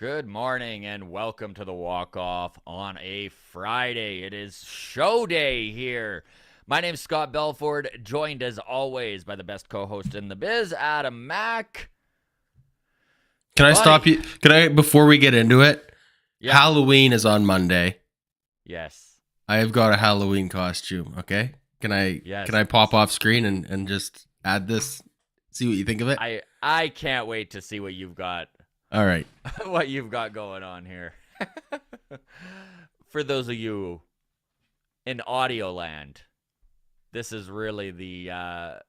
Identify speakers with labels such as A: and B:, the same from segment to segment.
A: Good morning and welcome to the walk-off on a Friday. It is show day here. My name's Scott Belford, joined as always by the best co-host in the biz, Adam Mack.
B: Can I stop you? Before we get into it?
A: Yeah.
B: Halloween is on Monday.
A: Yes.
B: I have got a Halloween costume, okay? Can I pop off screen and just add this? See what you think of it?
A: I can't wait to see what you've got.
B: All right.
A: What you've got going on here. For those of you in audio land, this is really the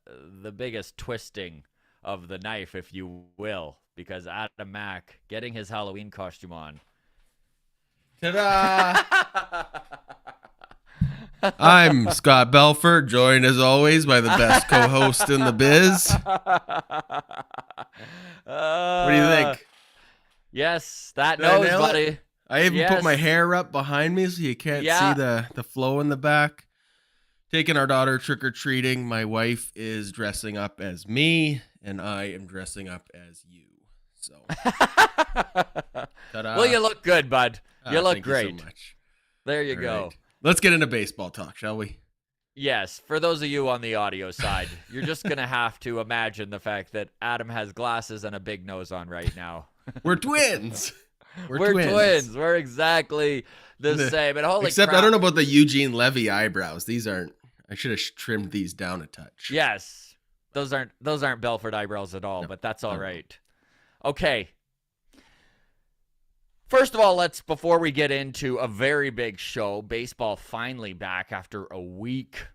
A: biggest twisting of the knife, if you will, because Adam Mack getting his Halloween costume on.
B: Ta-da! I'm Scott Belford, joined as always by the best co-host in the biz. What do you think?
A: Yes, that knows, buddy.
B: I even put my hair up behind me so you can't see the flow in the back. Taking our daughter trick-or-treating. My wife is dressing up as me, and I am dressing up as you. So,
A: well, you look good, bud. You look great.
B: You so much.
A: There you go.
B: Right. Let's get into baseball talk, shall we?
A: Yes. For those of you on the audio side, you're just going to have to imagine the fact that Adam has glasses and a big nose on right now.
B: We're twins.
A: We're twins. We're exactly the same. And holy
B: Except
A: crap.
B: I don't know about the Eugene Levy eyebrows. These aren't. I should have trimmed these down a touch.
A: Yes. Those aren't Belford eyebrows at all, but that's all right. Okay. First of all, before we get into a very big show, baseball finally back after a week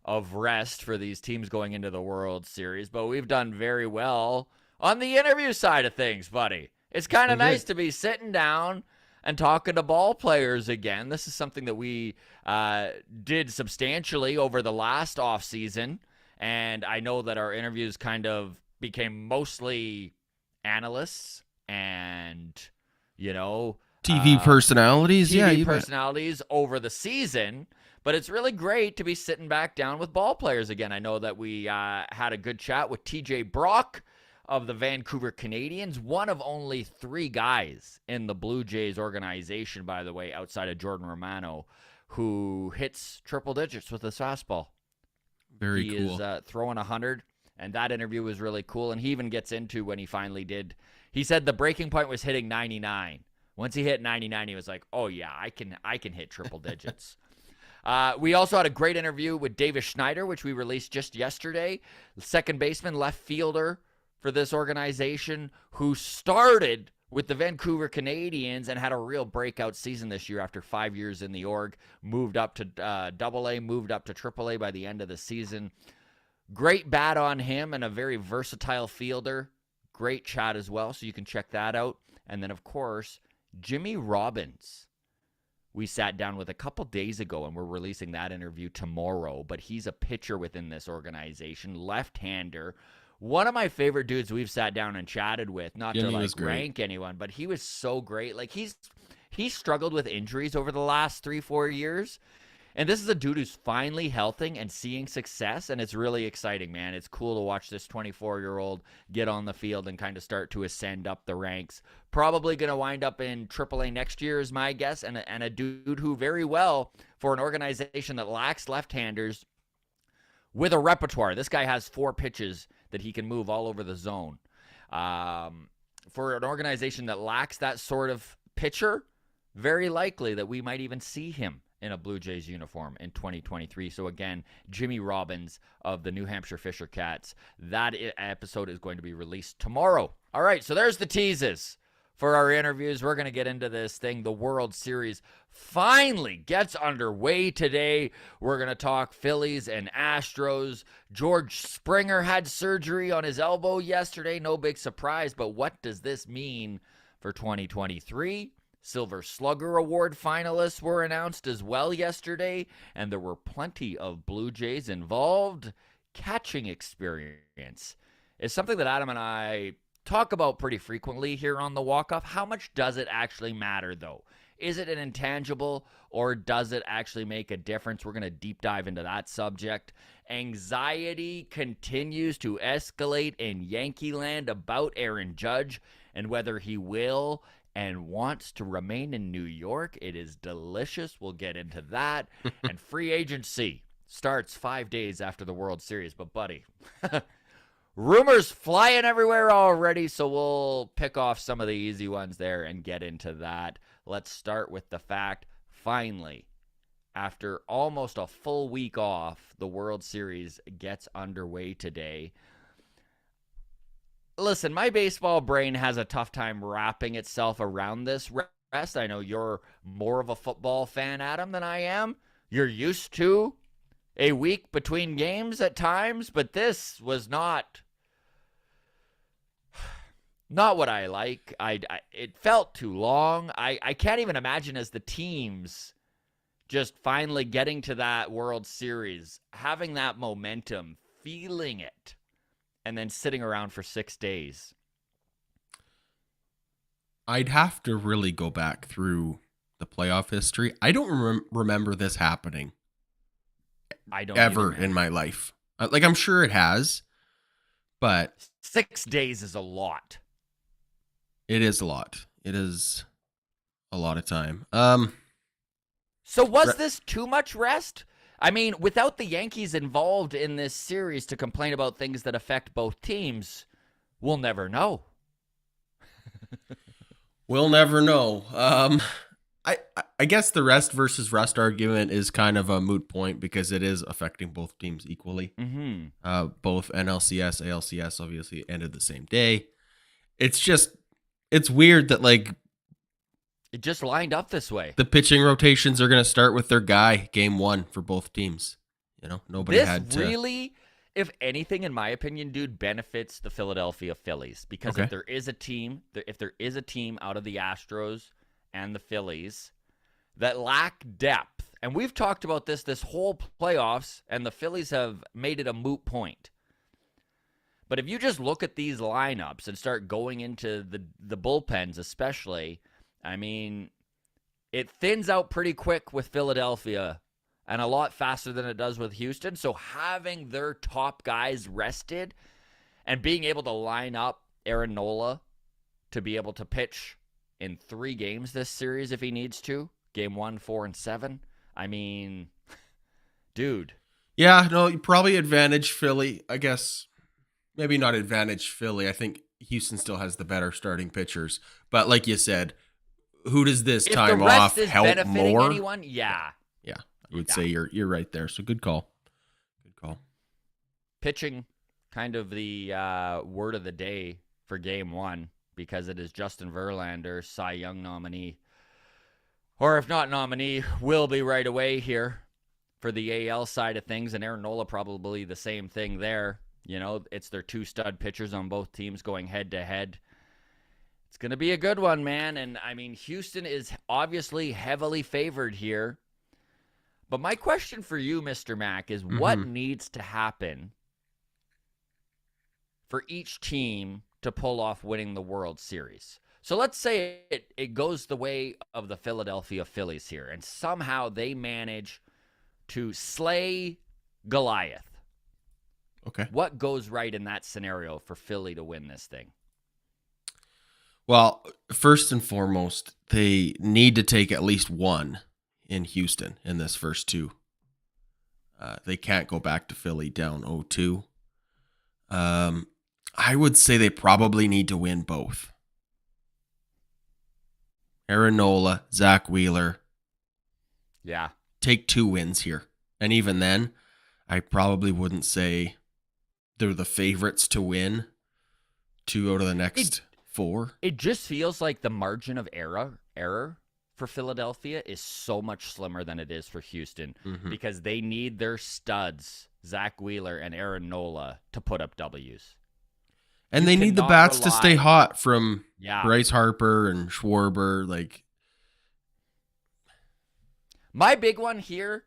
A: of rest for these teams going into the World Series, but we've done very well on the interview side of things, buddy. It's kind of nice to be sitting down and talking to ball players again. This is something that we did substantially over the last offseason, and I know that our interviews kind of became mostly analysts and,
B: TV personalities.
A: TV personalities over the season. But it's really great to be sitting back down with ball players again. I know that we had a good chat with TJ Brock of the Vancouver Canadians, one of only 3 guys in the Blue Jays organization, by the way, outside of Jordan Romano, who hits triple digits with his fastball.
B: Very
A: cool. He is throwing 100, and that interview was really cool. And he even gets into when he finally did. He said the breaking point was hitting 99. Once he hit 99, he was like, "Oh yeah, I can hit triple digits." We also had a great interview with Davis Schneider, which we released just yesterday. Second baseman, left fielder for this organization, who started with the Vancouver Canadians and had a real breakout season this year after 5 years in the org. Moved up to AA, moved up to AAA by the end of the season. Great bat on him and a very versatile fielder. Great chat as well, so you can check that out. And then, of course, Jimmy Robbins. We sat down with a couple days ago, and we're releasing that interview tomorrow, but he's a pitcher within this organization, left-hander. One of my favorite dudes we've sat down and chatted with, not to rank anyone, but he was so great. Like he's struggled with injuries over the last 3-4 years. And this is a dude who's finally healthy and seeing success, and it's really exciting, man. It's cool to watch this 24-year-old get on the field and kind of start to ascend up the ranks. Probably going to wind up in AAA next year is my guess, and a dude who very well, for an organization that lacks left-handers, with a repertoire. This guy has 4 pitches that he can move all over the zone. For an organization that lacks that sort of pitcher, very likely that we might even see him in a Blue Jays uniform in 2023. So again, Jimmy Robbins of the New Hampshire Fisher Cats. That episode is going to be released tomorrow. All right, so there's the teases for our interviews. We're going to get into this thing. The World Series finally gets underway today. We're going to talk Phillies and Astros. George Springer had surgery on his elbow yesterday. No big surprise, but what does this mean for 2023? Silver Slugger Award finalists were announced as well yesterday, and there were plenty of Blue Jays involved. Catching experience is something that Adam and I talk about pretty frequently here on the walk-off. How much does it actually matter, though? Is it an intangible, or does it actually make a difference? We're going to deep dive into that subject. Anxiety continues to escalate in Yankee land about Aaron Judge and whether he will and wants to remain in New York. It is delicious. We'll get into that. And free agency starts 5 days after the World Series. But, buddy, rumors flying everywhere already, so we'll pick off some of the easy ones there and get into that. Let's start with the fact, finally, after almost a full week off, the World Series gets underway today. Listen, my baseball brain has a tough time wrapping itself around this rest. I know you're more of a football fan, Adam, than I am. You're used to a week between games at times, but this was not what I like. It felt too long. I can't even imagine as the teams just finally getting to that World Series, having that momentum, feeling it, and then sitting around for 6 days.
B: I'd have to really go back through the playoff history. I don't remember this happening.
A: I don't
B: ever in my life. Like, I'm sure it has, but
A: 6 days is a lot.
B: It is a lot. It is a lot of time.
A: So was this too much rest? I mean, without the Yankees involved in this series to complain about things that affect both teams, we'll never know.
B: We'll never know. I guess the rest versus rust argument is kind of a moot point because it is affecting both teams equally.
A: Mm-hmm.
B: Both NLCS, ALCS obviously ended the same day. It's weird that, like,
A: it just lined up this way.
B: The pitching rotations are going to start with their guy game 1 for both teams. You know, nobody had to.
A: This really, if anything, in my opinion, dude, benefits the Philadelphia Phillies. Because if there is a team out of the Astros and the Phillies that lack depth, and we've talked about this whole playoffs, and the Phillies have made it a moot point. But if you just look at these lineups and start going into the bullpens especially, I mean, it thins out pretty quick with Philadelphia and a lot faster than it does with Houston. So having their top guys rested and being able to line up Aaron Nola to be able to pitch in 3 games this series if he needs to, game 1, 4, and 7. I mean, dude.
B: Yeah, no, you probably advantage Philly. I guess maybe not advantage Philly. I think Houston still has the better starting pitchers. But like you said, who does this
A: if
B: time
A: the rest
B: off
A: is
B: help
A: benefiting
B: more?
A: Anyone? Yeah.
B: Yeah, I would say you're right there. So good call. Good call.
A: Pitching, kind of the word of the day for game 1 because it is Justin Verlander, Cy Young nominee, or if not nominee, will be right away here for the AL side of things, and Aaron Nola probably the same thing there. You know, it's their 2 stud pitchers on both teams going head to head. It's going to be a good one, man. And, I mean, Houston is obviously heavily favored here. But my question for you, Mr. Mack, is what needs to happen for each team to pull off winning the World Series? So let's say it goes the way of the Philadelphia Phillies here, and somehow they manage to slay Goliath.
B: Okay.
A: What goes right in that scenario for Philly to win this thing?
B: Well, first and foremost, they need to take at least 1 in Houston in this first 2. They can't go back to Philly down 0-2. I would say they probably need to win both. Aaron Nola, Zach Wheeler.
A: Yeah.
B: Take 2 wins here. And even then, I probably wouldn't say they're the favorites to win 2 out of the next 4.
A: It just feels like the margin of error for Philadelphia is so much slimmer than it is for Houston because they need their studs, Zach Wheeler and Aaron Nola, to put up W's.
B: And they need the bats to stay hot from Bryce Harper and Schwarber. Like,
A: my big one here,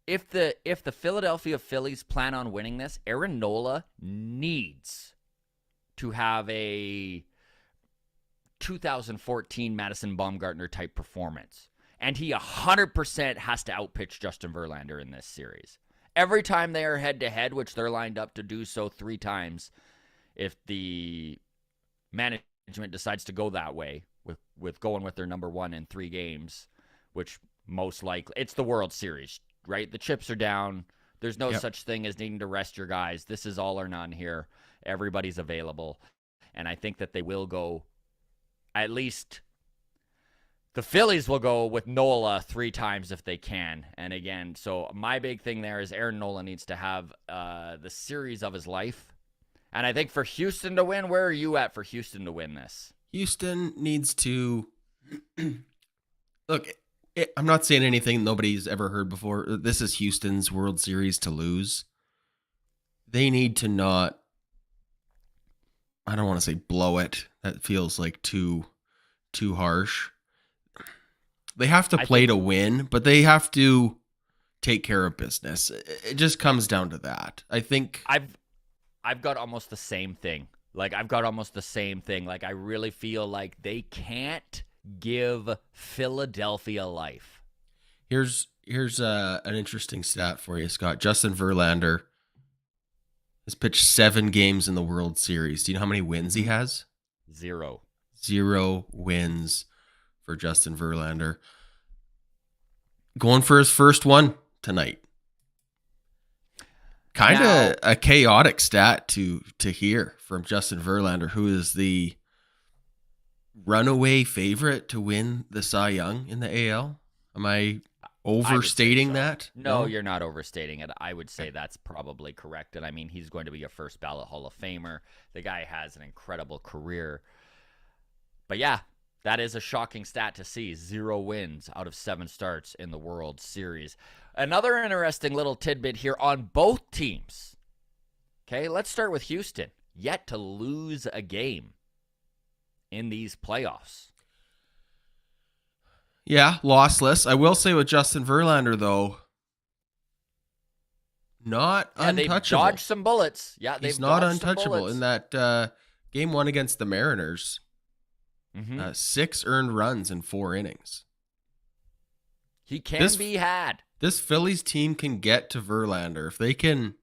A: if the Philadelphia Phillies plan on winning this, Aaron Nola needs to have a 2014 Madison Bumgarner type performance. And he 100% has to outpitch Justin Verlander in this series. Every time they are head-to-head, which they're lined up to do so 3 times, if the management decides to go that way with going with their number one in 3 games, which most likely it's the World Series, right? The chips are down. There's no such thing as needing to rest your guys. This is all or none here. Everybody's available. And I think that they will go, at least the Phillies will go with Nola 3 times if they can. And again, so my big thing there is Aaron Nola needs to have the series of his life. And I think for Houston to win, where are you at for Houston to win this?
B: Houston needs to look. I'm not saying anything nobody's ever heard before. This is Houston's World Series to lose. They need to not, I don't want to say blow it. That feels like too harsh. They have to play to win, but they have to take care of business. It just comes down to that. I think
A: I've got almost the same thing. Like I really feel like they can't give Philadelphia life.
B: Here's an interesting stat for you, Scott. Justin Verlander has pitched 7 games in the World Series. Do you know how many wins he has?
A: 0.
B: 0 wins for Justin Verlander. Going for his first one tonight. Kind of a chaotic stat to hear from Justin Verlander, who is the runaway favorite to win the Cy Young in the AL. Am I overstating that?
A: No, you're not overstating it. I would say that's probably correct. And I mean, he's going to be a first ballot Hall of Famer. The guy has an incredible career. But yeah, that is a shocking stat to see. 0 wins out of 7 starts in the World Series. Another interesting little tidbit here on both teams. Okay, let's start with Houston. Yet to lose a game in these playoffs.
B: Yeah, lossless. I will say with Justin Verlander, though, not untouchable.
A: They've dodged some bullets. Yeah,
B: he's not untouchable in that game 1 against the Mariners. 6 earned runs in 4 innings.
A: He can be had.
B: This Phillies team can get to Verlander. If they can,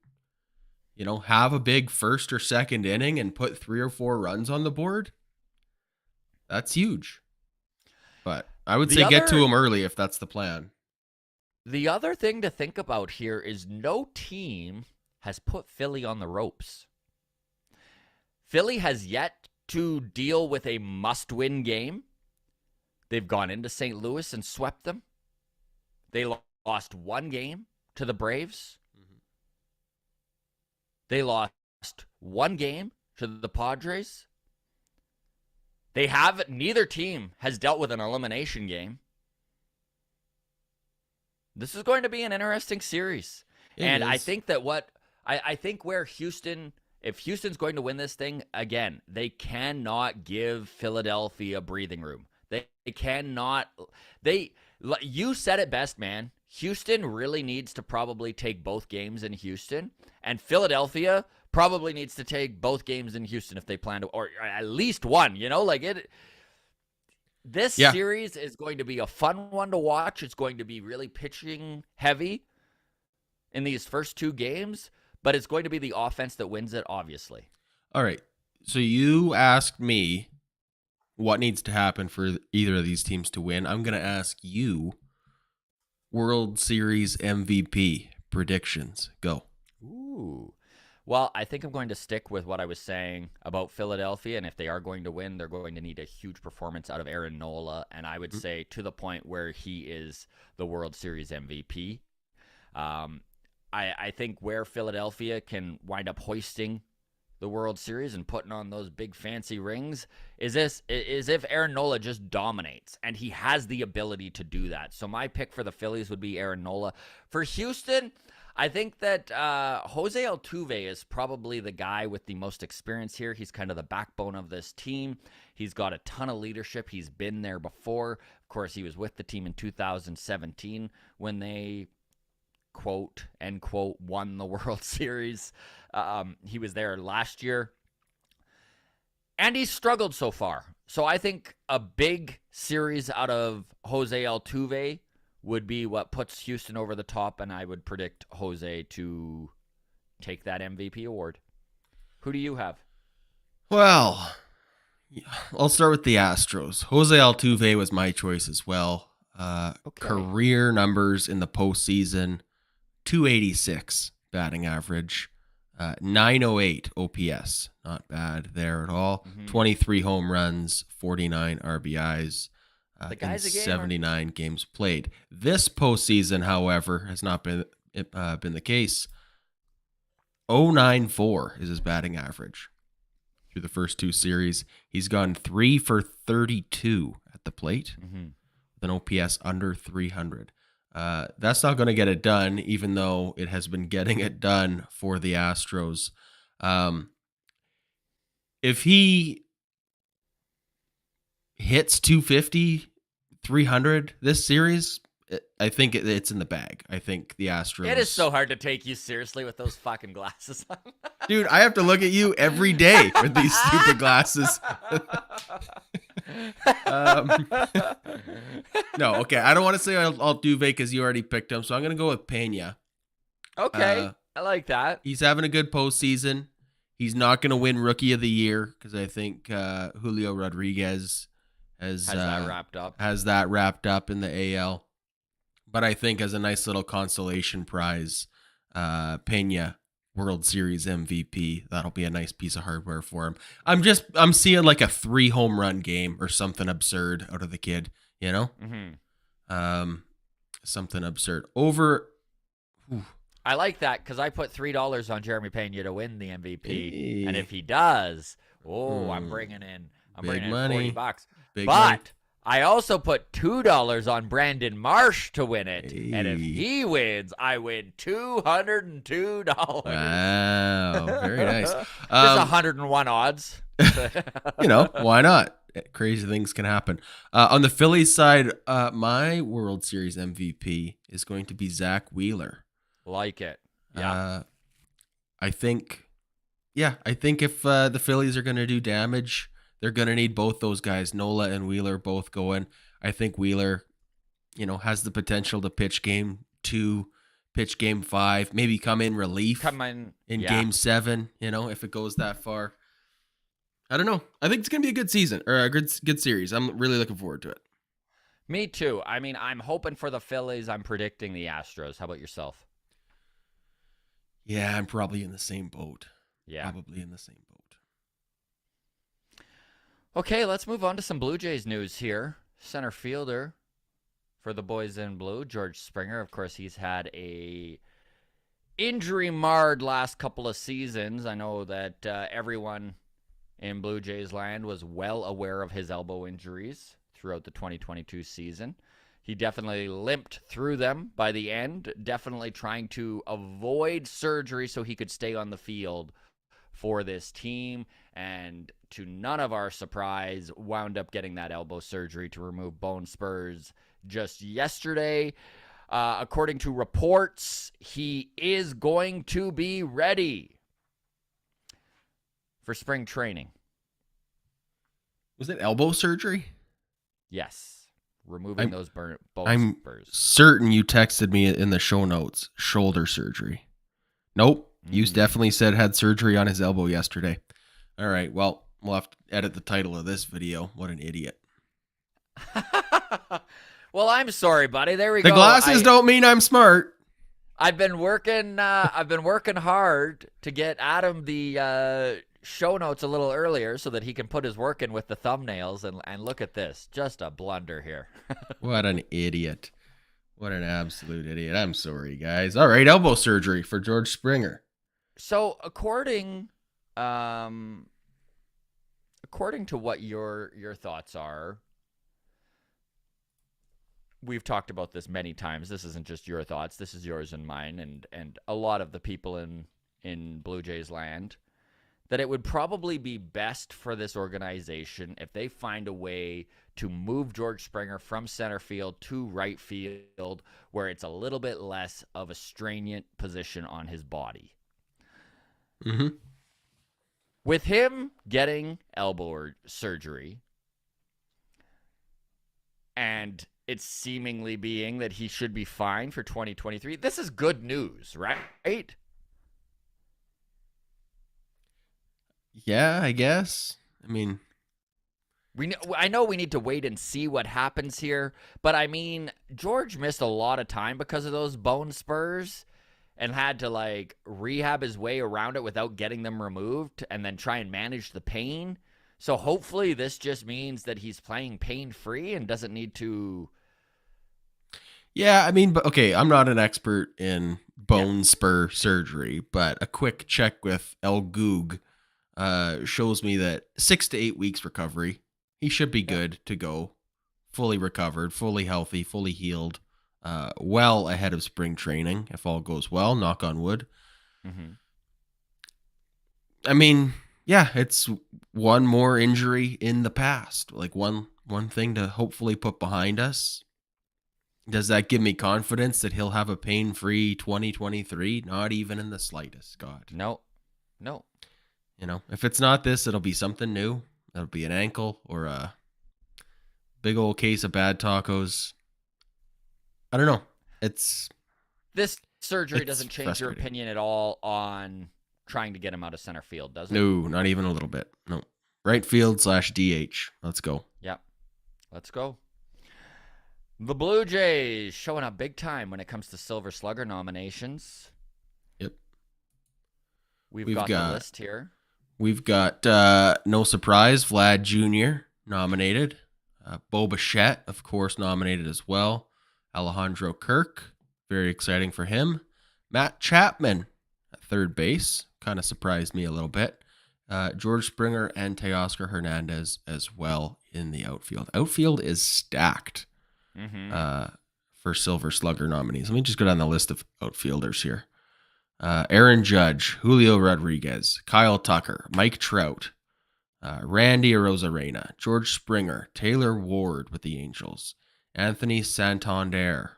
B: have a big first or second inning and put 3 or 4 runs on the board, that's huge. But I would say get to him early if that's the plan.
A: The other thing to think about here is no team has put Philly on the ropes. Philly has yet to deal with a must-win game. They've gone into St. Louis and swept them. They lost 1 game to the Braves. They lost 1 game to the Padres. Neither team has dealt with an elimination game. This is going to be an interesting series. I think that I think where Houston, if Houston's going to win this thing, again, they cannot give Philadelphia breathing room. They cannot. You said it best, man. Houston really needs to probably take both games in Houston, and Philadelphia probably needs to take both games in Houston if they plan to, or at least one. This series is going to be a fun one to watch. It's going to be really pitching heavy in these first 2 games, but it's going to be the offense that wins it, obviously.
B: All right. So you asked me what needs to happen for either of these teams to win. I'm going to ask you World Series MVP predictions. Go.
A: Ooh. Well, I think I'm going to stick with what I was saying about Philadelphia, and if they are going to win, they're going to need a huge performance out of Aaron Nola, and I would say to the point where he is the World Series MVP. I think where Philadelphia can wind up hoisting the World Series and putting on those big fancy rings is if Aaron Nola just dominates, and he has the ability to do that. So my pick for the Phillies would be Aaron Nola. For Houston, I think that Jose Altuve is probably the guy with the most experience here. He's kind of the backbone of this team. He's got a ton of leadership. He's been there before. Of course, he was with the team in 2017 when they, quote, end quote, won the World Series. He was there last year. And he's struggled so far. So I think a big series out of Jose Altuve would be what puts Houston over the top, and I would predict Jose to take that MVP award. Who do you have?
B: Well, I'll start with the Astros. Jose Altuve was my choice as well. Career numbers in the postseason: 286 batting average, 908 OPS. Not bad there at all. 23 home runs, 49 RBIs.
A: The guy's
B: in
A: a gamer.
B: 79 games played. This postseason, however, has not been the case. 094 is his batting average through the first two series. He's gone 3 for 32 at the plate with an OPS under 300. That's not going to get it done, even though it has been getting it done for the Astros. If he hits 250, 300 this series, I think it's in the bag. I think the Astros...
A: It is so hard to take you seriously with those fucking glasses on.
B: Dude, I have to look at you every day with these stupid glasses. No, okay. I don't want to say Altuve because you already picked him, so I'm going to go with Pena.
A: Okay, I like that.
B: He's having a good postseason. He's not going to win Rookie of the Year because I think Julio Rodriguez has that wrapped up in the AL. But I think as a nice little consolation prize, Pena World Series MVP, that'll be a nice piece of hardware for him. I'm seeing like a 3 home run game or something absurd out of the kid, you know? Something absurd.
A: I like that because I put $3 on Jeremy Pena to win the MVP, and if he does, I'm bringing in
B: money.
A: $40.
B: Big
A: but
B: money.
A: I also put $2 on Brandon Marsh to win it, and if he wins, I win $202.
B: Wow, very nice.
A: There's 101 odds.
B: Why not? Crazy things can happen. On the Phillies side, my World Series MVP is going to be Zach Wheeler.
A: Like it. Yeah.
B: I think if the Phillies are going to do damage, they're going to need both those guys, Nola and Wheeler, both going. I think Wheeler, has the potential to pitch game 2, pitch game 5, maybe come in relief in game 7, if it goes that far. I don't know. I think it's going to be a good season or a good series. I'm really looking forward to it.
A: Me too. I mean, I'm hoping for the Phillies. I'm predicting the Astros. How about yourself?
B: Yeah, I'm probably in the same boat.
A: Yeah.
B: Probably in the same boat.
A: Okay, let's move on to some Blue Jays news here. Center fielder for the boys in blue, George Springer. Of course, he's had a injury-marred last couple of seasons. I know that everyone in Blue Jays land was well aware of his elbow injuries throughout the 2022 season. He definitely limped through them by the end, definitely trying to avoid surgery so he could stay on the field for this team, and to none of our surprise, wound up getting that elbow surgery to remove bone spurs just yesterday. According to reports, he is going to be ready for spring training.
B: Was it elbow surgery?
A: Yes. Removing those bone
B: I'm
A: spurs.
B: Certain you texted me in the show notes, shoulder surgery. Nope. You definitely said had surgery on his elbow yesterday. All right. Well, we'll have to edit the title of this video. What an idiot.
A: Well, I'm sorry, buddy. There we go.
B: The glasses don't mean I'm smart.
A: I've been working hard to get Adam the show notes a little earlier so that he can put his work in with the thumbnails, and look at this. Just a blunder here.
B: What an idiot. What an absolute idiot. I'm sorry, guys. All right, elbow surgery for George Springer.
A: So according to what your thoughts are, we've talked about this many times. This isn't just your thoughts. This is yours and mine, and a lot of the people in Blue Jays land, that it would probably be best for this organization if they find a way to move George Springer from center field to right field, where it's a little bit less of a stringent position on his body.
B: Mm-hmm.
A: With him getting elbow surgery, and it's seemingly being that he should be fine for 2023, this is good news, right?
B: Yeah, I guess. I mean,
A: I know we need to wait and see what happens here, but I mean, George missed a lot of time because of those bone spurs and had to like rehab his way around it without getting them removed and then try and manage the pain. So hopefully this just means that he's playing pain-free and doesn't need to.
B: Yeah, I mean, but okay, I'm not an expert in bone spur surgery, but a quick check with El Goog shows me that 6 to 8 weeks recovery. He should be good to go, fully recovered, fully healthy, fully healed, well ahead of spring training, if all goes well, knock on wood.
A: Mm-hmm.
B: I mean, yeah, it's one more injury in the past, like one thing to hopefully put behind us. Does that give me confidence that he'll have a pain-free 2023? Not even in the slightest, Scott.
A: No.
B: You know, if it's not this, it'll be something new. It'll be an ankle or a big old case of bad tacos. I don't know.
A: This surgery doesn't change your opinion at all on trying to get him out of center field, does it?
B: No, not even a little bit. No. Right field / DH. Let's go.
A: Yep. Let's go. The Blue Jays showing up big time when it comes to Silver Slugger nominations.
B: Yep.
A: We've got the list here.
B: We've got, no surprise, Vlad Jr. nominated. Bo Bichette, of course, nominated as well. Alejandro Kirk, very exciting for him. Matt Chapman at third base, kind of surprised me a little bit. George Springer and Teoscar Hernandez as well in the outfield. Outfield is stacked for Silver Slugger nominees. Let me just go down the list of outfielders here. Aaron Judge, Julio Rodriguez, Kyle Tucker, Mike Trout, Randy Arozarena, George Springer, Taylor Ward with the Angels, Anthony Santander,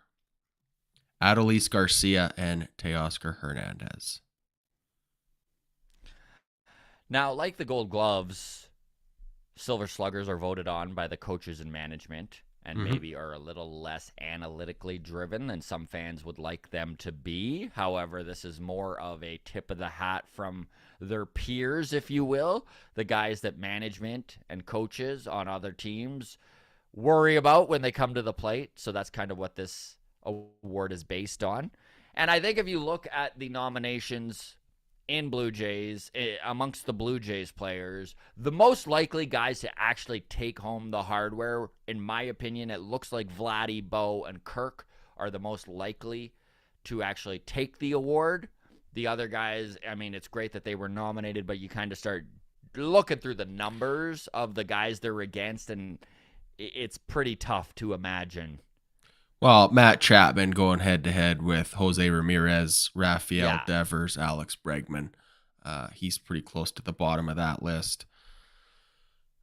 B: Adolis Garcia, and Teoscar Hernandez.
A: Now, like the Gold Gloves, Silver Sluggers are voted on by the coaches and management and maybe are a little less analytically driven than some fans would like them to be. However, this is more of a tip of the hat from their peers, if you will, the guys that management and coaches on other teams worry about when they come to the plate. So that's kind of what this award is based on. And I think if you look at the nominations in Blue Jays, amongst the Blue Jays players, the most likely guys to actually take home the hardware, in my opinion, it looks like Vladdy, Bo, and Kirk are the most likely to actually take the award. The other guys, I mean, it's great that they were nominated, but you kind of start looking through the numbers of the guys they're against, and it's pretty tough to imagine.
B: Well, Matt Chapman going head-to-head with Jose Ramirez, Rafael Devers, Alex Bregman. He's pretty close to the bottom of that list.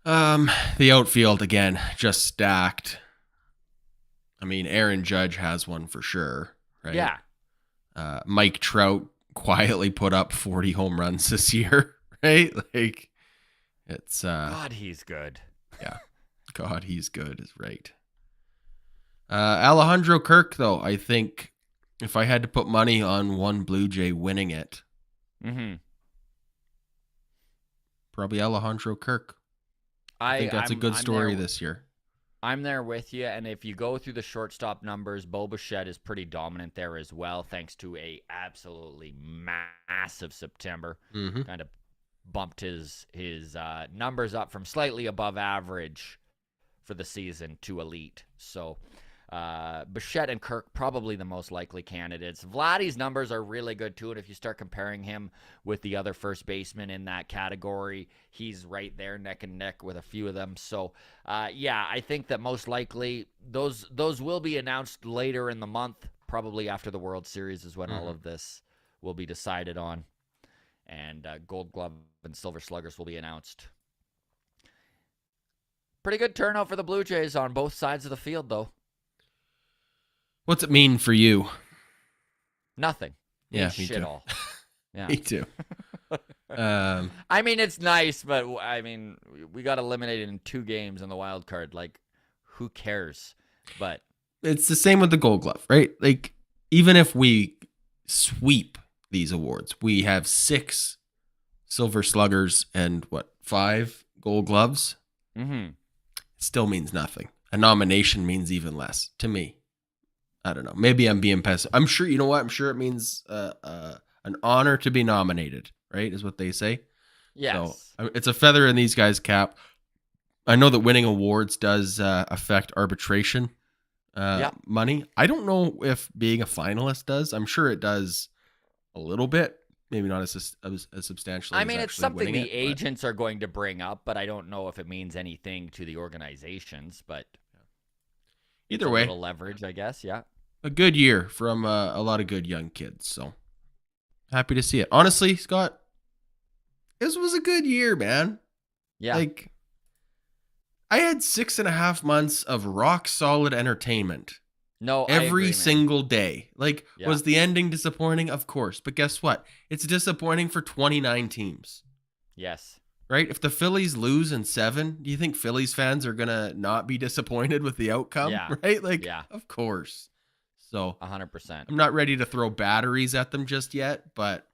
B: The outfield, again, just stacked. I mean, Aaron Judge has one for sure, right?
A: Yeah.
B: Mike Trout quietly put up 40 home runs this year, right? Like, it's...
A: God, he's good.
B: Yeah. God, he's good is right. Alejandro Kirk, though, I think if I had to put money on one Blue Jay winning it, probably Alejandro Kirk. I think that's a good story this year.
A: I'm there with you, and if you go through the shortstop numbers, Bo Bichette is pretty dominant there as well, thanks to a absolutely massive September. Kind of bumped his numbers up from slightly above average for the season to elite. So Bichette and Kirk probably the most likely candidates. Vladdy's numbers are really good too, and if you start comparing him with the other first basemen in that category, he's right there neck and neck with a few of them. So I think that most likely those will be announced later in the month, probably after the World Series is when all of this will be decided on, and Gold Glove and Silver Sluggers will be announced. Pretty good turnout for the Blue Jays on both sides of the field, though.
B: What's it mean for you?
A: Nothing.
B: Yeah, me
A: shit
B: too.
A: All. Yeah.
B: Me too.
A: I mean, it's nice, but I mean, we got eliminated in 2 games in the wild card. Like, who cares? But
B: it's the same with the Gold Glove, right? Like, even if we sweep these awards, we have 6 Silver Sluggers and 5 Gold Gloves. it still means nothing. A nomination means even less to me. I don't know. Maybe I'm being pessimistic. I'm sure, you know what? I'm sure it means an honor to be nominated, right? Is what they say. So
A: Yes.
B: it's a feather in these guys' cap. I know that winning awards does affect arbitration money. I don't know if being a finalist does. I'm sure it does a little bit. Maybe not as substantially.
A: I mean,
B: as
A: it's something the
B: it,
A: agents are going to bring up, but I don't know if it means anything to the organizations. But
B: either way,
A: a little leverage, I guess. Yeah.
B: A good year from a lot of good young kids. So happy to see it. Honestly, Scott, this was a good year, man.
A: Yeah.
B: Like, I had 6.5 months of rock solid entertainment.
A: No,
B: every single day. Like,
A: yeah.
B: Was the ending disappointing? Of course. But guess what? It's disappointing for 29 teams.
A: Yes.
B: Right? If the Phillies lose in 7, do you think Phillies fans are going to not be disappointed with the outcome?
A: Yeah.
B: Right? Like,
A: yeah.
B: Of course. So
A: 100%.
B: I'm not ready to throw batteries at them just yet, but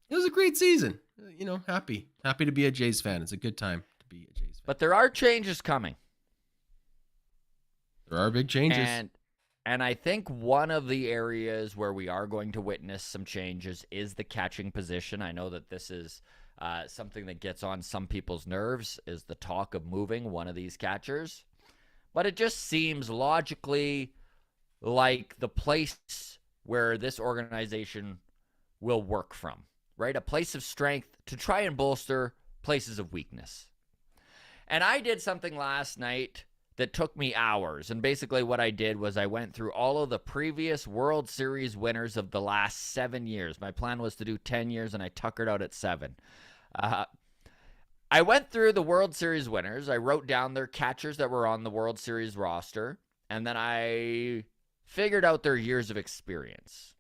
B: it was a great season. You know, happy to be a Jays fan. It's a good time to be a Jays fan.
A: But there are changes coming.
B: There are big changes.
A: And I think one of the areas where we are going to witness some changes is the catching position. I know that this is something that gets on some people's nerves, is the talk of moving one of these catchers. But it just seems logically like the place where this organization will work from, right? A place of strength to try and bolster places of weakness. And I did something last night that took me hours. And basically what I did was I went through all of the previous World Series winners of the last 7 years. My plan was to do 10 years, and I tuckered out at 7. I went through the World Series winners. I wrote down their catchers that were on the World Series roster, and then I figured out their years of experience.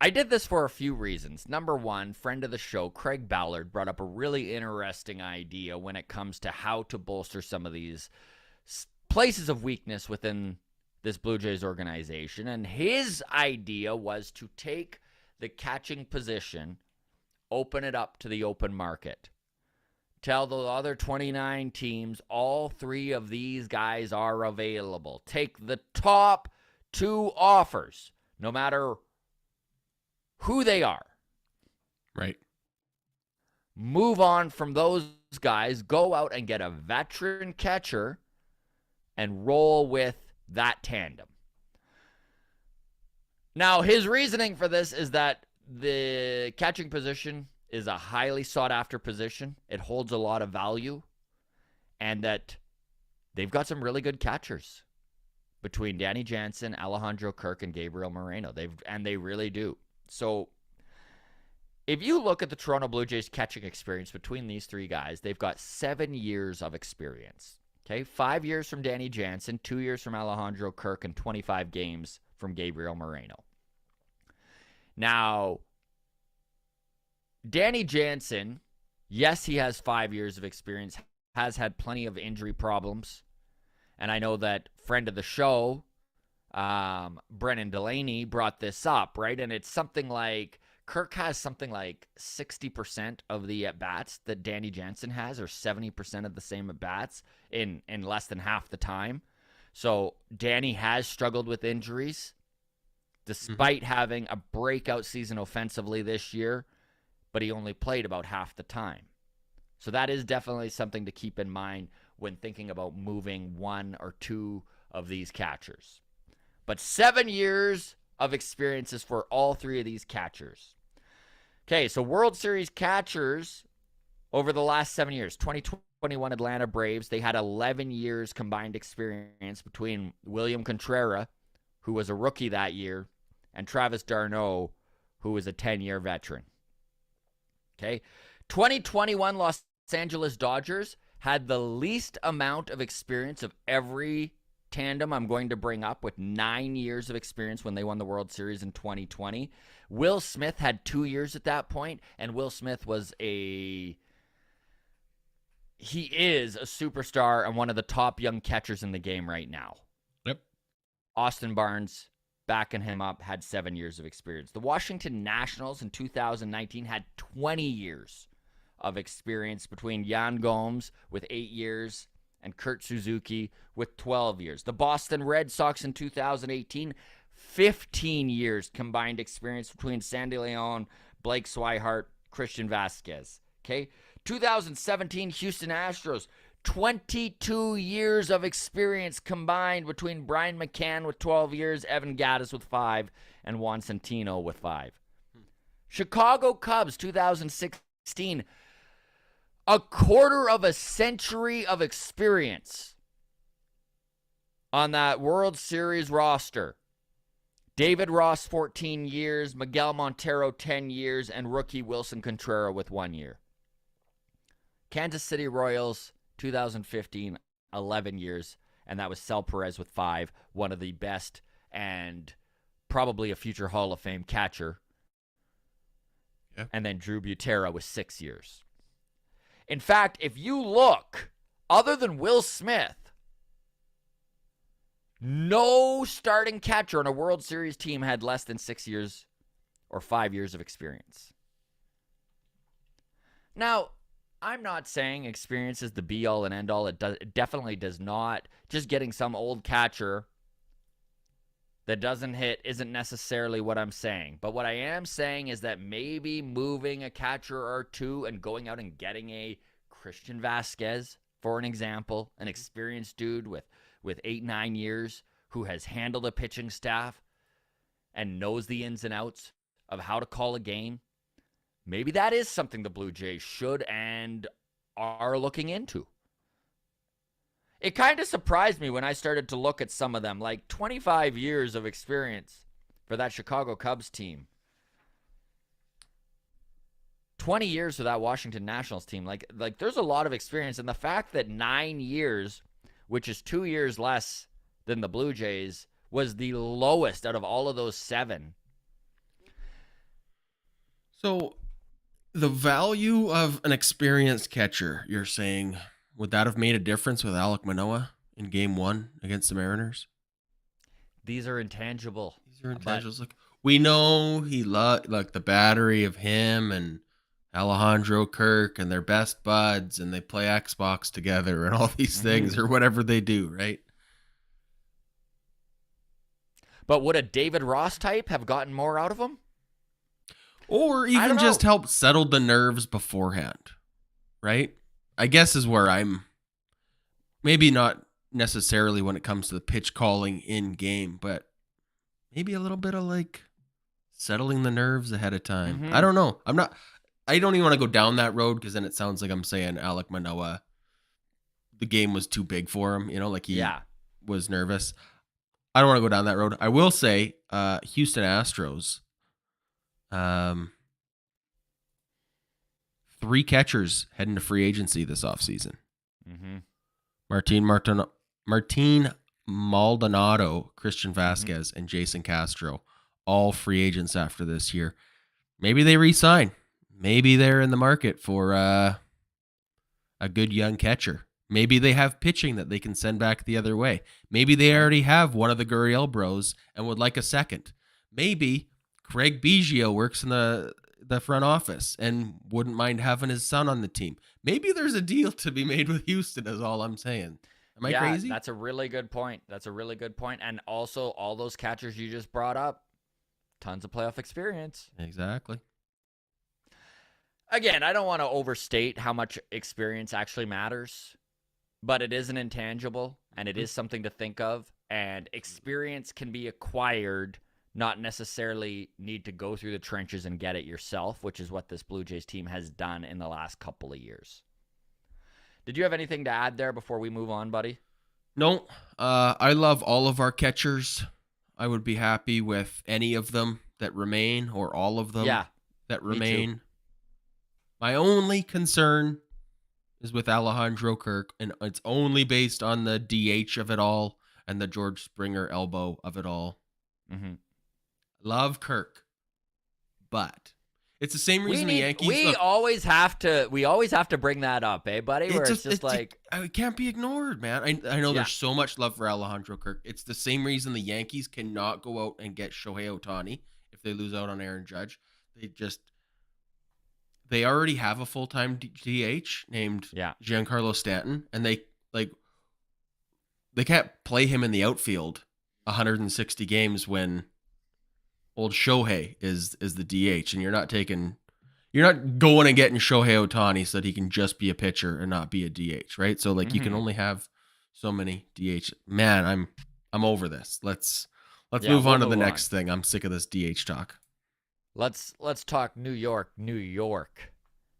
A: I did this for a few reasons. Number one, friend of the show, Craig Ballard, brought up a really interesting idea when it comes to how to bolster some of these places of weakness within this Blue Jays organization. And his idea was to take the catching position, open it up to the open market. Tell the other 29 teams all 3 of these guys are available. Take the top 2 offers, no matter who they are.
B: Right.
A: Move on from those guys, go out and get a veteran catcher and roll with that tandem. Now, his reasoning for this is that the catching position is a highly sought-after position. It holds a lot of value, and that they've got some really good catchers between Danny Jansen, Alejandro Kirk, and Gabriel Moreno. They really do. So if you look at the Toronto Blue Jays catching experience between these 3 guys, they've got 7 years of experience. Okay, 5 years from Danny Jansen, 2 years from Alejandro Kirk, and 25 games from Gabriel Moreno. Now, Danny Jansen, yes, he has 5 years of experience, has had plenty of injury problems. And I know that friend of the show, Brennan Delaney, brought this up, right? And it's something like Kirk has something like 60% of the at-bats that Danny Jansen has, or 70% of the same at-bats in less than half the time. So Danny has struggled with injuries, despite having a breakout season offensively this year, but he only played about half the time. So that is definitely something to keep in mind when thinking about moving 1 or 2 of these catchers. But 7 years of experiences for all 3 of these catchers. Okay, so World Series catchers over the last 7 years. 2021 Atlanta Braves, they had 11 years combined experience between William Contreras, who was a rookie that year, and Travis d'Arnaud, who was a 10-year veteran. Okay, 2021 Los Angeles Dodgers had the least amount of experience of every tandem I'm going to bring up, with 9 years of experience when they won the World Series in 2020. Will Smith had 2 years at that point, and Will Smith he is a superstar and one of the top young catchers in the game right now.
B: Yep.
A: Austin Barnes, backing him up, had 7 years of experience. The Washington Nationals in 2019 had 20 years of experience between Yan Gomes with 8 years and Kurt Suzuki with 12 years. The Boston Red Sox in 2018, 15 years combined experience between Sandy Leon, Blake Swihart, Christian Vasquez. Okay? 2017 Houston Astros, 22 years of experience combined between Brian McCann with 12 years, Evan Gattis with 5, and Juan Centino with 5. Chicago Cubs, 2016, a quarter of a century of experience on that World Series roster. David Ross, 14 years, Miguel Montero, 10 years, and rookie Wilson Contreras with 1 year. Kansas City Royals, 2015, 11 years, and that was Sal Perez with 5, one of the best and probably a future Hall of Fame catcher.
B: Yeah.
A: And then Drew Butera with 6 years. In fact, if you look, other than Will Smith, no starting catcher on a World Series team had less than 6 years or 5 years of experience. Now, I'm not saying experience is the be-all and end-all. It definitely does not. Just getting some old catcher that doesn't hit isn't necessarily what I'm saying. But what I am saying is that maybe moving a catcher or two and going out and getting a Christian Vasquez, for an example, an experienced dude with 8-9 years who has handled a pitching staff and knows the ins and outs of how to call a game, maybe that is something the Blue Jays should and are looking into. It kind of surprised me when I started to look at some of them, like 25 years of experience for that Chicago Cubs team. 20 years for that Washington Nationals team. Like there's a lot of experience. And the fact that 9 years, which is 2 years less than the Blue Jays, was the lowest out of all of those 7.
B: So the value of an experienced catcher, you're saying, would that have made a difference with Alek Manoah in Game 1 against the Mariners?
A: These are intangible.
B: These are intangibles. Like, we know he like the battery of him and Alejandro Kirk, and they're best buds, and they play Xbox together and all these things, or whatever they do, right?
A: But would a David Ross type have gotten more out of him?
B: Or even just help settle the nerves beforehand, right? I guess is where I'm maybe not necessarily when it comes to the pitch calling in game, but maybe a little bit of like settling the nerves ahead of time.
A: Mm-hmm.
B: I don't know. I don't even want to go down that road, because then it sounds like I'm saying Alek Manoah, the game was too big for him, like he was nervous. I don't want to go down that road. I will say Houston Astros, 3 catchers heading to free agency this offseason.
A: Mm-hmm.
B: Martin Maldonado, Christian Vasquez, and Jason Castro, all free agents after this year. Maybe they re-sign. Maybe they're in the market for a good young catcher. Maybe they have pitching that they can send back the other way. Maybe they already have one of the Gurriel bros and would like a second. Maybe Craig Biggio works in the front office and wouldn't mind having his son on the team. Maybe there's a deal to be made with Houston, is all I'm saying. Am I crazy?
A: That's a really good point. And also, all those catchers you just brought up, tons of playoff experience.
B: Exactly.
A: Again, I don't want to overstate how much experience actually matters, but it is an intangible, and it is something to think of. And experience can be acquired, not necessarily need to go through the trenches and get it yourself, which is what this Blue Jays team has done in the last couple of years. Did you have anything to add there before we move on, buddy?
B: No. I love all of our catchers. I would be happy with any of them that remain, or all of them that remain. My only concern is with Alejandro Kirk, and it's only based on the DH of it all and the George Springer elbow of it all.
A: Mm-hmm.
B: Love Kirk, but it's the same reason the Yankees.
A: We always have to bring that up, buddy? Where it's just like
B: it can't be ignored, man. I know there's so much love for Alejandro Kirk. It's the same reason the Yankees cannot go out and get Shohei Ohtani if they lose out on Aaron Judge. they already have a full-time DH named
A: Yeah.
B: Giancarlo Stanton, and they can't play him in the outfield 160 games when old Shohei is the DH, and you're not going and getting Shohei Ohtani so that he can just be a pitcher and not be a DH, right? So like you can only have so many DH. Man, I'm over this. Let's move on to the next thing. I'm sick of this DH talk.
A: Let's talk New York,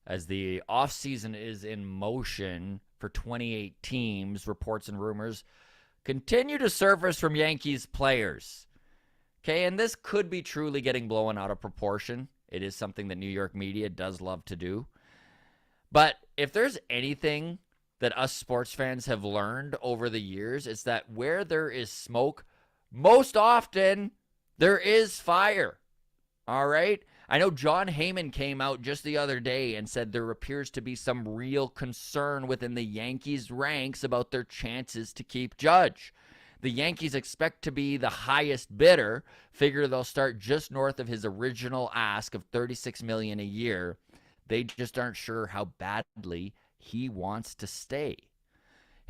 A: as the offseason is in motion for 28 teams. Reports and rumors continue to surface from Yankees players. Okay, and this could be truly getting blown out of proportion. It is something that New York media does love to do. But if there's anything that us sports fans have learned over the years, it's that where there is smoke, most often there is fire. All right? I know John Heyman came out just the other day and said there appears to be some real concern within the Yankees ranks about their chances to keep Judge. The Yankees expect to be the highest bidder, figure they'll start just north of his original ask of $36 million a year. They just aren't sure how badly he wants to stay.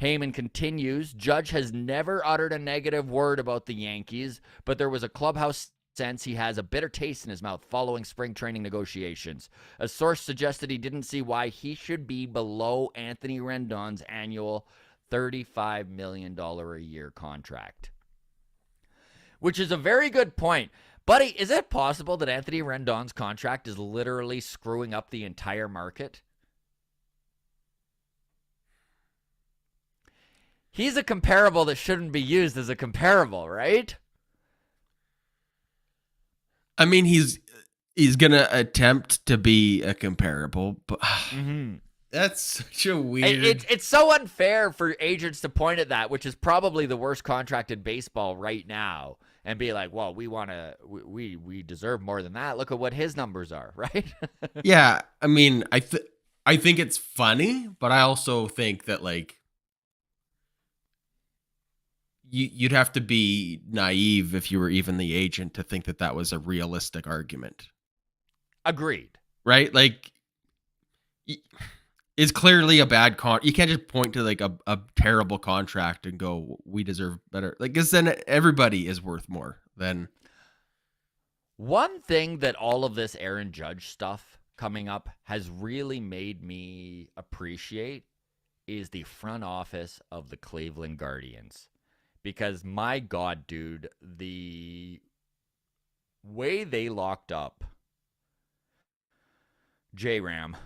A: Heyman continues, Judge has never uttered a negative word about the Yankees, but there was a clubhouse sense he has a bitter taste in his mouth following spring training negotiations. A source suggested he didn't see why he should be below Anthony Rendon's annual $35 million a year contract. Which is a very good point. Buddy, is it possible that Anthony Rendon's contract is literally screwing up the entire market? He's a comparable that shouldn't be used as a comparable, right?
B: I mean, he's going to attempt to be a comparable, but that's such a weird...
A: It's so unfair for agents to point at that, which is probably the worst contract in baseball right now, and be like, well, we deserve more than that. Look at what his numbers are, right?
B: Yeah, I mean, I think it's funny, but I also think that, like, you'd have to be naive if you were even the agent to think that that was a realistic argument.
A: Agreed.
B: Right? Like, it's clearly a bad you can't just point to like a terrible contract and go, we deserve better. Like, because then everybody is worth more than.
A: One thing that all of this Aaron Judge stuff coming up has really made me appreciate is the front office of the Cleveland Guardians. Because, my God, dude, the way they locked up J-Ram,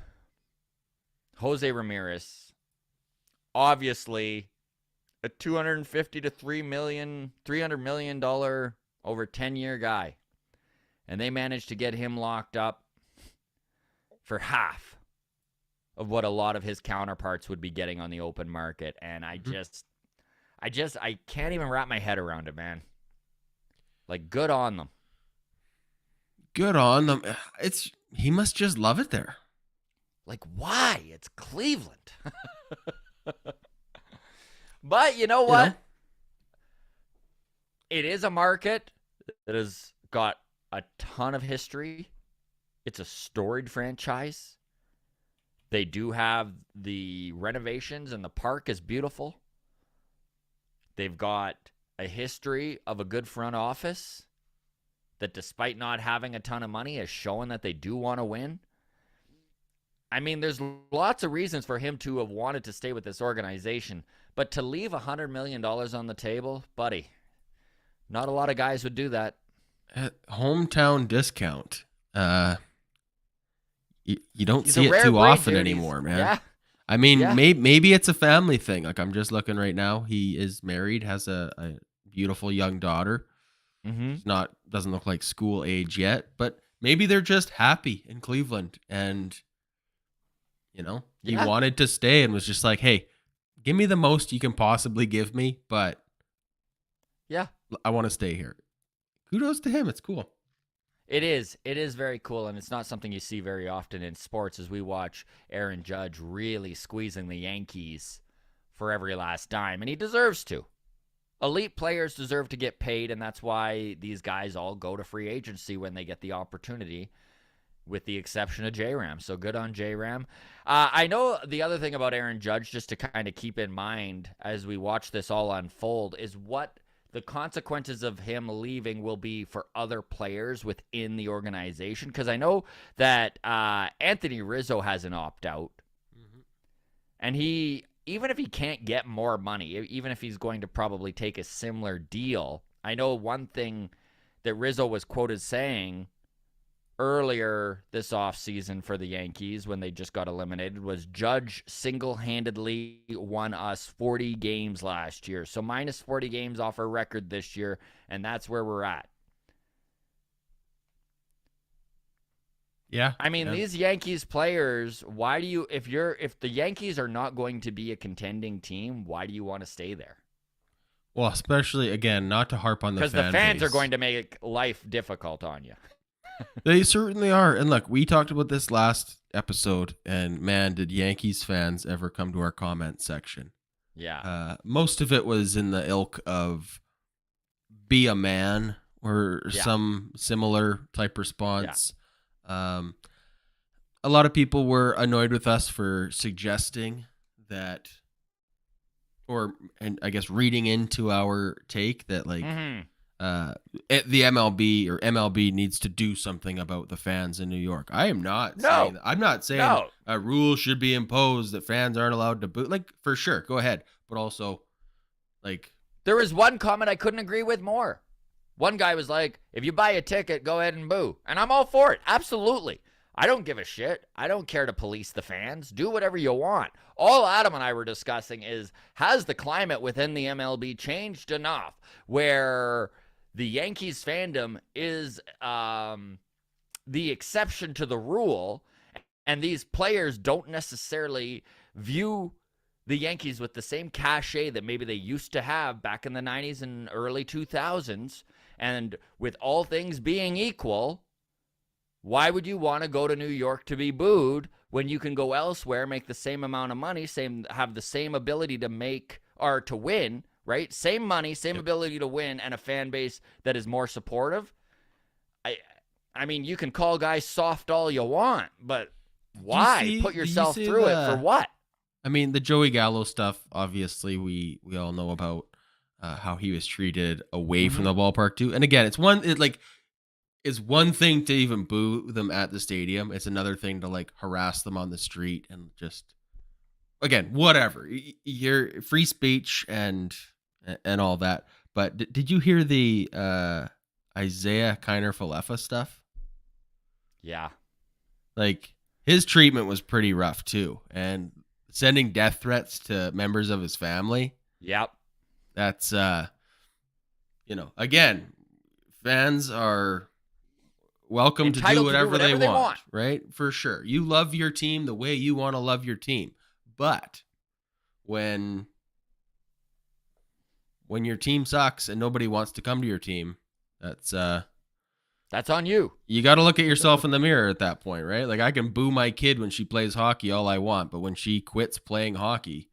A: Jose Ramirez, obviously a $250 to $300 million over 10-year guy. And they managed to get him locked up for half of what a lot of his counterparts would be getting on the open market. And I can't even wrap my head around it, man. Like, good on them.
B: Good on them. He must just love it there.
A: Like, why? It's Cleveland. But you know what? It is a market that has got a ton of history. It's a storied franchise. They do have the renovations, and the park is beautiful. They've got a history of a good front office that, despite not having a ton of money, has shown that they do want to win. I mean, there's lots of reasons for him to have wanted to stay with this organization, but to leave $100 million on the table, buddy, not a lot of guys would do that.
B: Hometown discount. You don't see it too often anymore, man. Yeah. I mean, maybe it's a family thing. Like, I'm just looking right now. He is married, has a beautiful young daughter. Mm-hmm. Doesn't look like school age yet, but maybe they're just happy in Cleveland. And, he wanted to stay and was just like, hey, give me the most you can possibly give me, but I want to stay here. Kudos to him. It's cool.
A: It is very cool, and it's not something you see very often in sports as we watch Aaron Judge really squeezing the Yankees for every last dime, and he deserves to. Elite players deserve to get paid, and that's why these guys all go to free agency when they get the opportunity. with the exception of J-Ram. So good on J-Ram. I know the other thing about Aaron Judge, just to kind of keep in mind as we watch this all unfold, is what the consequences of him leaving will be for other players within the organization. Because I know that Anthony Rizzo has an opt-out. Mm-hmm. And even if he can't get more money, even if he's going to probably take a similar deal, I know one thing that Rizzo was quoted saying earlier this offseason for the Yankees when they just got eliminated was Judge single-handedly won us 40 games last year. So minus 40 games off our record this year, and that's where we're at.
B: Yeah.
A: I mean, these Yankees players, why do you if the Yankees are not going to be a contending team, why do you want to stay there?
B: Well, especially again, not to harp on the fan
A: because the fans
B: base.
A: are going to make life difficult on you.
B: They certainly are. And look, we talked about this last episode, and man, did Yankees fans ever come to our comment section.
A: Yeah.
B: Most of it was in the ilk of be a man or some similar type response. Yeah. A lot of people were annoyed with us for suggesting that, and I guess reading into our take that like, the MLB needs to do something about the fans in New York. I am not saying that. I'm not saying a rule should be imposed that fans aren't allowed to boo. Like, for sure, go ahead. But also, like,
A: there was one comment I couldn't agree with more. One guy was like, if you buy a ticket, go ahead and boo. And I'm all for it. Absolutely. I don't give a shit. I don't care to police the fans. Do whatever you want. All Adam and I were discussing is, has the climate within the MLB changed enough where the Yankees fandom is the exception to the rule, and these players don't necessarily view the Yankees with the same cachet that maybe they used to have back in the 90s and early 2000s. And with all things being equal, why would you want to go to New York to be booed when you can go elsewhere, make the same amount of money, have the same ability to make or to win, right? Same money, same ability to win, and a fan base that is more supportive. I mean, you can call guys soft all you want, but why put yourself through it for what?
B: I mean, the Joey Gallo stuff, obviously, we all know about how he was treated away from the ballpark too. And again, it's one thing to even boo them at the stadium. It's another thing to like harass them on the street and just, again, whatever. You're free speech and all that. But did you hear the Isaiah Kiner-Falefa stuff?
A: Yeah.
B: Like, his treatment was pretty rough too. And sending death threats to members of his family.
A: Yep.
B: That's, again, fans are welcome
A: entitled
B: to do whatever they want, right? For sure. You love your team the way you want to love your team. But when your team sucks and nobody wants to come to your team, that's
A: on you.
B: You got to look at yourself in the mirror at that point, right? Like, I can boo my kid when she plays hockey all I want, but when she quits playing hockey,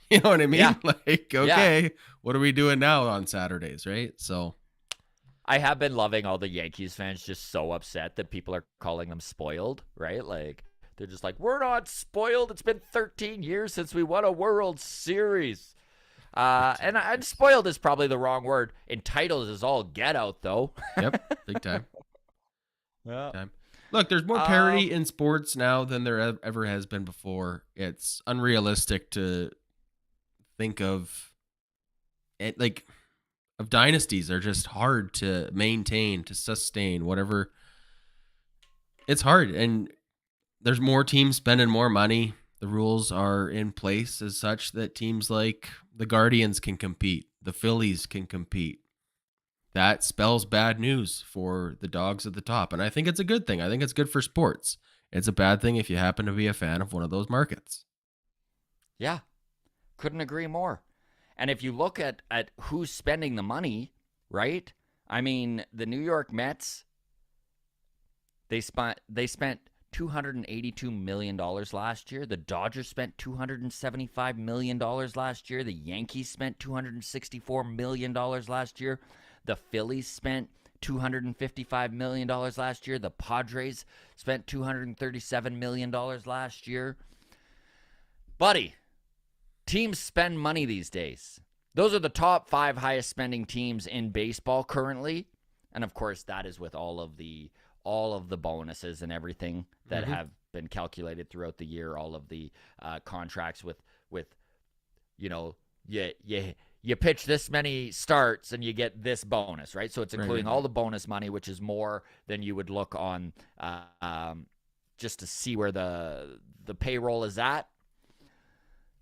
B: you know what I mean?
A: Yeah.
B: Like, okay, what are we doing now on Saturdays, right? So
A: I have been loving all the Yankees fans just so upset that people are calling them spoiled, right? Like, they're just like, we're not spoiled. It's been 13 years since we won a World Series. And spoiled is probably the wrong word. Entitled is all get out, though.
B: Yep, big time.
A: Yeah.
B: Big time. Look, there's more parity in sports now than there ever has been before. It's unrealistic to think of it, like, of dynasties are just hard to maintain, to sustain, whatever. It's hard, and there's more teams spending more money. The rules are in place as such that teams like the Guardians can compete, the Phillies can compete. That spells bad news for the dogs at the top, and I think it's a good thing. I think it's good for sports. It's a bad thing if you happen to be a fan of one of those markets.
A: Yeah, couldn't agree more. And if you look at who's spending the money, right? I mean, the New York Mets, they spent $282 million last year. The Dodgers spent $275 million last year. The Yankees spent $264 million last year. The Phillies spent $255 million last year. The Padres spent $237 million last year. Buddy, teams spend money these days. Those are the top 5 highest spending teams in baseball currently. And of course, that is with all of the bonuses and everything that have been calculated throughout the year, all of the contracts with you pitch this many starts and you get this bonus, right? So it's including all the bonus money, which is more than you would look on just to see where the payroll is at.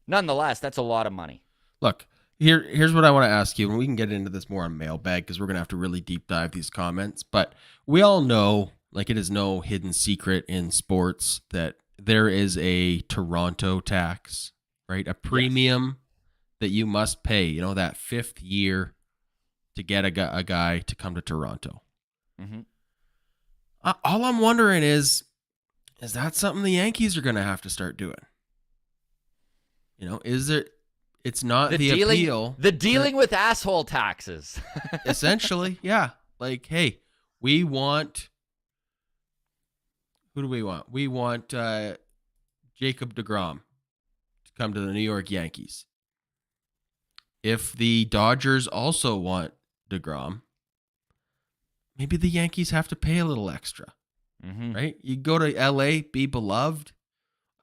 A: Nonetheless, that's a lot of money.
B: Look, here's what I want to ask you, and we can get into this more on mailbag because we're going to have to really deep dive these comments. But we all know, like it is no hidden secret in sports, that there is a Toronto tax, right? A premium that you must pay, that 5th year to get a guy to come to Toronto.
A: Mm-hmm.
B: All I'm wondering is that something the Yankees are going to have to start doing? Is it? It's not the appeal.
A: The dealing with asshole taxes.
B: Essentially, yeah. Like, hey, we want. Who do we want? We want Jacob deGrom to come to the New York Yankees. If the Dodgers also want deGrom, maybe the Yankees have to pay a little extra, right? You go to LA, be beloved.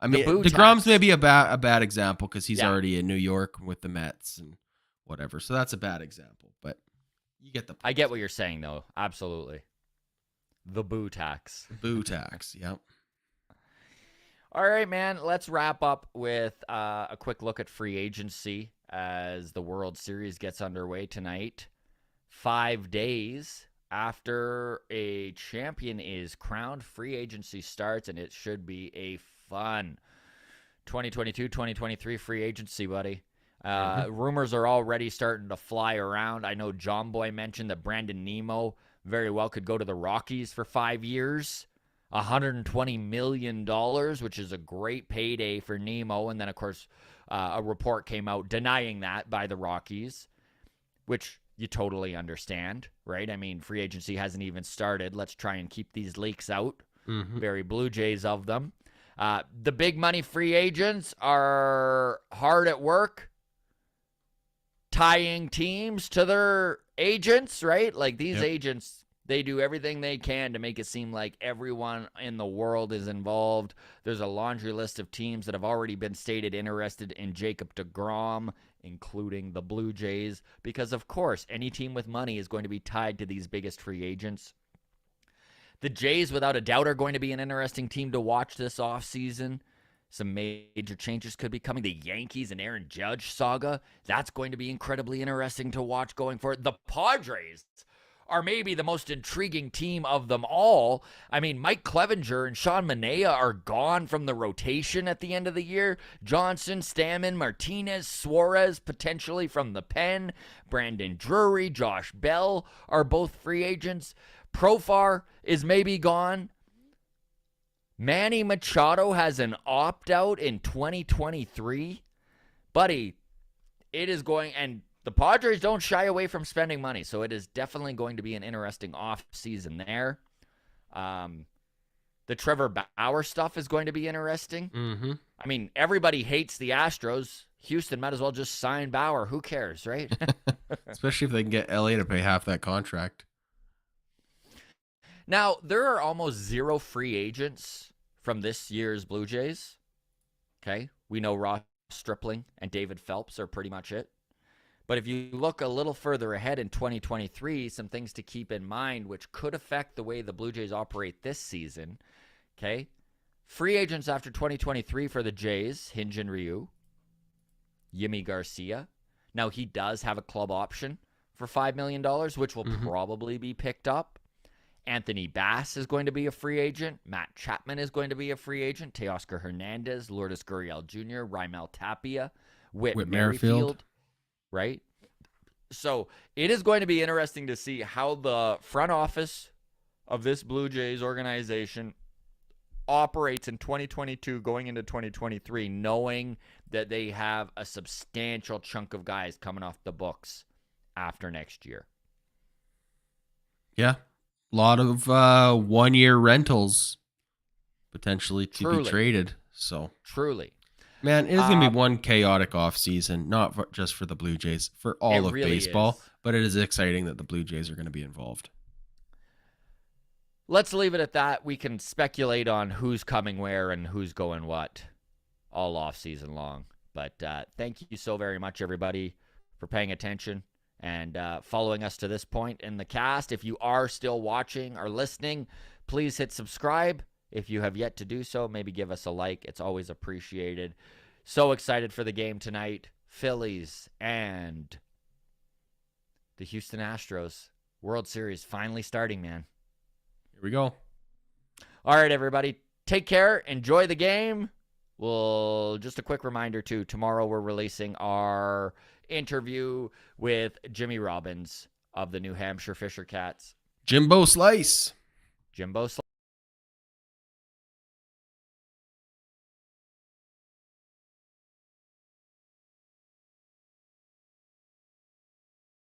B: I mean, deGrom's maybe a bad example because he's already in New York with the Mets and whatever. So that's a bad example, but you get the point.
A: I get what you're saying, though. Absolutely. The boo tax.
B: Boo tax, yep.
A: All right, man. Let's wrap up with a quick look at free agency as the World Series gets underway tonight. 5 days after a champion is crowned, free agency starts, and it should be a fun 2022-2023 free agency, buddy. Rumors are already starting to fly around. I know John Boy mentioned that Brandon Nimmo very well could go to the Rockies for 5 years. $120 million, which is a great payday for Nimmo. And then, of course, a report came out denying that by the Rockies, which you totally understand, right? I mean, free agency hasn't even started. Let's try and keep these leaks out. Very Blue Jays of them. The big money free agents are hard at work tying teams to their agents, right? Like these agents, they do everything they can to make it seem like everyone in the world is involved. There's a laundry list of teams that have already been stated interested in Jacob deGrom, including the Blue Jays, because, of course, any team with money is going to be tied to these biggest free agents. The Jays, without a doubt, are going to be an interesting team to watch this offseason. Some major changes could be coming. The Yankees and Aaron Judge saga, that's going to be incredibly interesting to watch going forward. The Padres are maybe the most intriguing team of them all. I mean, Mike Clevenger and Sean Manaea are gone from the rotation at the end of the year. Johnson, Stammen, Martinez, Suarez, potentially from the pen. Brandon Drury, Josh Bell are both free agents. Profar is maybe gone. Manny Machado has an opt-out in 2023. Buddy, it is going, and the Padres don't shy away from spending money, so it is definitely going to be an interesting off-season there. The Trevor Bauer stuff is going to be interesting. I mean, everybody hates the Astros. Houston might as well just sign Bauer. Who cares, right?
B: Especially if they can get LA to pay half that contract.
A: Now, there are almost zero free agents from this year's Blue Jays. Okay? We know Ross Stripling and David Phelps are pretty much it. But if you look a little further ahead in 2023, some things to keep in mind which could affect the way the Blue Jays operate this season. Okay? Free agents after 2023 for the Jays, Hyun-Jin Ryu, Yimi Garcia. Now, he does have a club option for $5 million, which will probably be picked up. Anthony Bass is going to be a free agent. Matt Chapman is going to be a free agent. Teoscar Hernandez, Lourdes Gurriel Jr., Raimel Tapia, Whit Merrifield. Right? So it is going to be interesting to see how the front office of this Blue Jays organization operates in 2022 going into 2023, knowing that they have a substantial chunk of guys coming off the books after next year.
B: Yeah, lot of 1-year rentals potentially to be
A: Truly.
B: traded. So
A: Truly.
B: man, it is going to be one chaotic offseason, not just for the Blue Jays, for all of
A: really
B: baseball,
A: is.
B: but it is exciting that the Blue Jays are going to be involved.
A: Let's leave it at that. We can speculate on who's coming where and who's going what all off season long. But thank you so very much, everybody, for paying attention and following us to this point in the cast. If you are still watching or listening, please hit subscribe. If you have yet to do so, maybe give us a like. It's always appreciated. So excited for the game tonight. Phillies and the Houston Astros. World Series finally starting, man.
B: Here we go.
A: All right, everybody. Take care. Enjoy the game. Well, just a quick reminder, too. Tomorrow we're releasing our interview with Jimmy Robbins of the New Hampshire Fisher Cats.
B: Jimbo Slice.
A: Jimbo Slice.